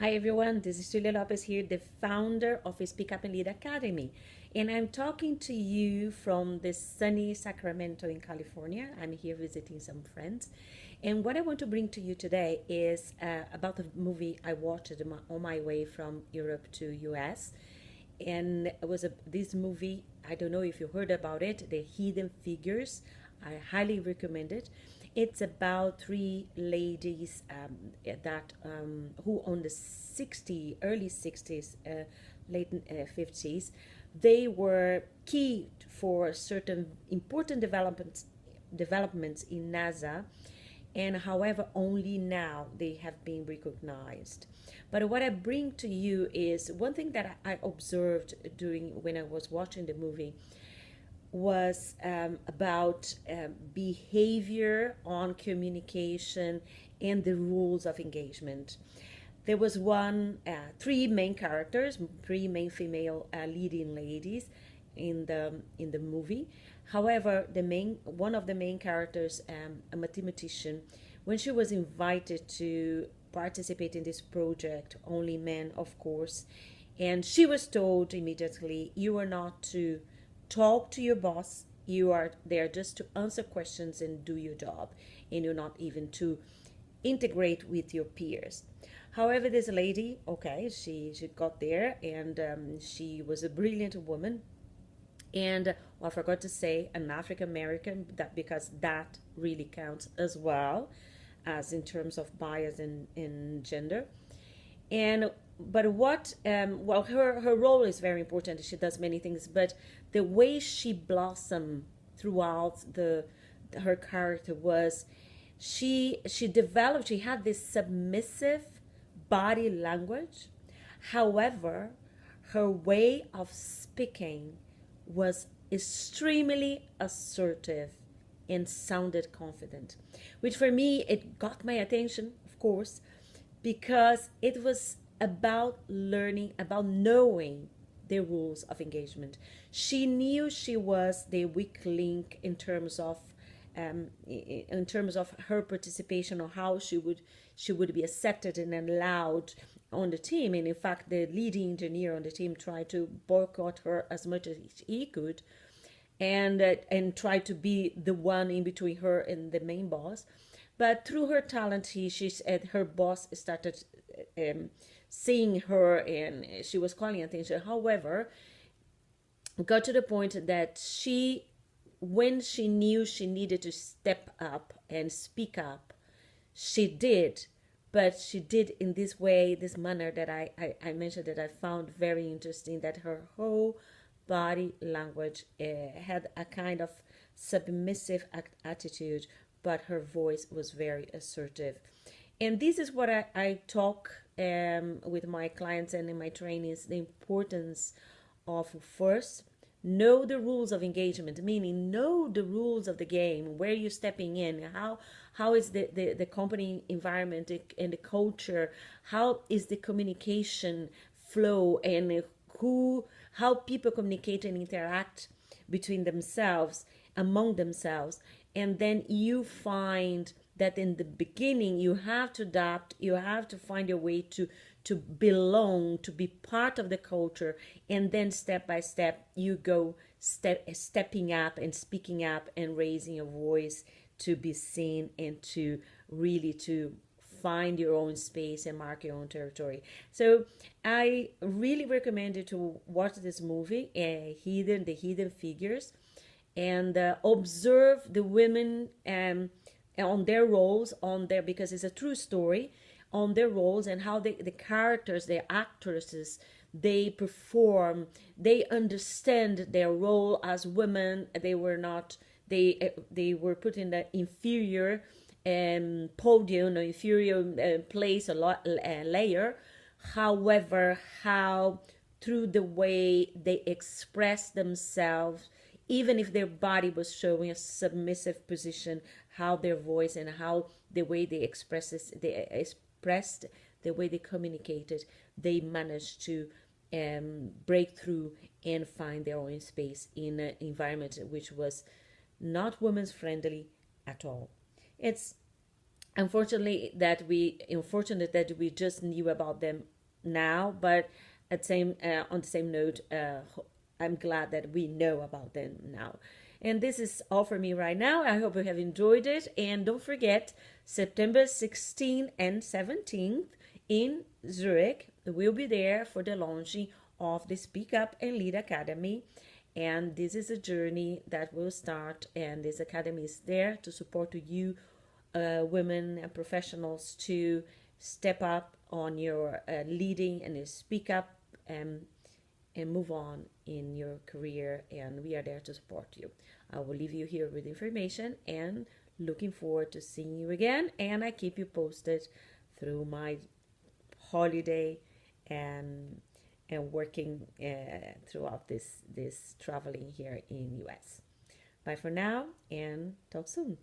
Hi everyone, this is Julia Lopez here, the founder of Speak Up and Lead Academy. And I'm talking to you from the sunny Sacramento in California. I'm here visiting some friends. And what I want to bring to you today is about the movie I watched on my way from Europe to US. And it was this movie, I don't know if you heard about it, The Hidden Figures. I highly recommend it. It's about three ladies who on the early 60s, late 50s, they were key for certain important developments in NASA, and however only now they have been recognized. But what I bring to you is one thing that I observed when I was watching the movie was about behavior on communication and the rules of engagement. There was three main characters, three main female leading ladies in the movie. However, one of the main characters, a mathematician, when she was invited to participate in this project, only men, of course, and she was told immediately, "You are not to talk to your boss. You are there just to answer questions and do your job, and you're not even to integrate with your peers." However, this lady, okay, she got there, and she was a brilliant woman, and I forgot to say an African American, because that really counts as well as in terms of bias in gender. And but what her role is very important. She does many things, but the way she blossomed throughout her character was she had this submissive body language. However, her way of speaking was extremely assertive and sounded confident, which for me, it got my attention, of course, because it was about learning, about knowing the rules of engagement. She knew she was the weak link in terms of her participation, or how she would be accepted and allowed on the team. And in fact, the leading engineer on the team tried to boycott her as much as he could, and try to be the one in between her and the main boss. But through her talent, she said her boss started seeing her, and she was calling attention. However, got to the point that when she knew she needed to step up and speak up, she did. But she did in this way, this manner that I mentioned, that I found very interesting, that her whole body language had a kind of submissive attitude, but her voice was very assertive. And this is what I talk with my clients and in my trainings, the importance of, first, know the rules of engagement, meaning know the rules of the game, where you're stepping in, how is the company environment and the culture, how is the communication flow, and how people communicate and interact between themselves, among themselves. And then you find that in the beginning you have to adapt, you have to find your way to belong, to be part of the culture, and then step by step you go stepping up and speaking up and raising your voice to be seen, and to really to find your own space and mark your own territory. So I really recommend you to watch this movie, The Hidden Figures, and observe the women on their roles, because it's a true story, on their roles, and how the characters, the actresses, they perform, they understand their role as women. They were put in the inferior podium, or inferior place, layer. However, how through the way they express themselves, even if their body was showing a submissive position, how their voice and how the way they expressed, the way they communicated, they managed to break through and find their own space in an environment which was not women's friendly at all. It's unfortunate that we just knew about them now, but on the same note, I'm glad that we know about them now. And this is all for me right now. I hope you have enjoyed it. And don't forget, September 16th and 17th in Zurich, we'll be there for the launching of the Speak Up and Lead Academy. And this is a journey that will start, and this academy is there to support you, women and professionals, to step up on your leading and you speak up and move on in your career, and we are there to support you. I will leave you here with information and looking forward to seeing you again, and I keep you posted through my holiday and working throughout this traveling here in US. Bye for now and talk soon.